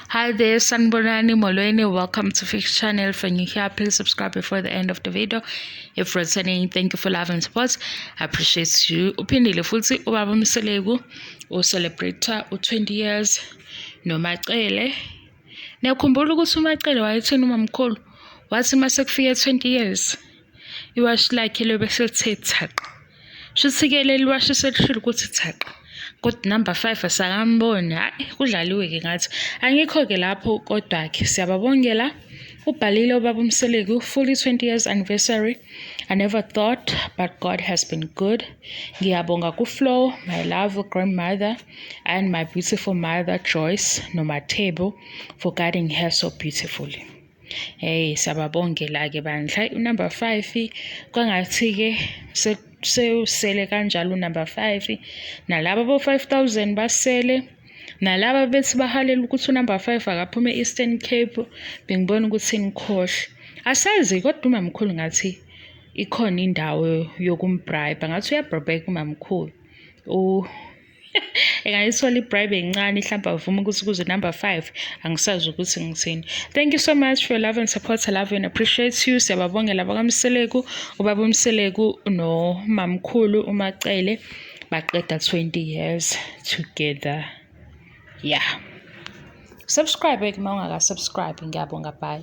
Hi there, Sanbonani Molweni. Welcome to Fix Channel. If you're new here, please subscribe before the end of the video. If returning, thank you for love and support. I appreciate you. Uphindile futhi ubaba Mseleku celebrate 20 years no Macele. Niyakhumbula ukuthi uMacele wayethini umamkhulu wathi mase kufike 20 years iwashi lakhe lobe selithe thaqo. Shuthi-ke leli washi selishilo ukuthi thaqo. Kodwa number 5 asakamboni. Hayi kudlaliwe ke ngathi angikho ke lapho kodwa ke siyababongela ubhalile ubaba Mseleku fully 20 years anniversary. I never thought, but God has been good. Ngiyabonga ku-Flow, my love grandmother, and my beautiful mother Joyce Nomathebo for guiding her so beautifully. Hey, siyababongela ke bandla. Number 5 kwangathi ke sele kanjalo number 5 nalabo bo 5000 basele nalaba bethi bahalela ukuthi number 5 akaphume Eastern Cape bengibona ukuthi ngikhohle asazi kodwa umamkhulu ngathi ikhona indawo yokumbribe ngathi uyabribe kumamkhulu engayithola ibribe encane mhlawumbe avuma ukuthi kuze number 5 angisazi ukuthi ngithini. Thank you so much for your love and support. I love you and appreciate you. Siyababongela bakaMseleku ubaba Mseleku no mamkhulu uMacele baqeda 20 years together. Yeah, subscribe uma ungaka subscribe. Ngiyabonga, bye.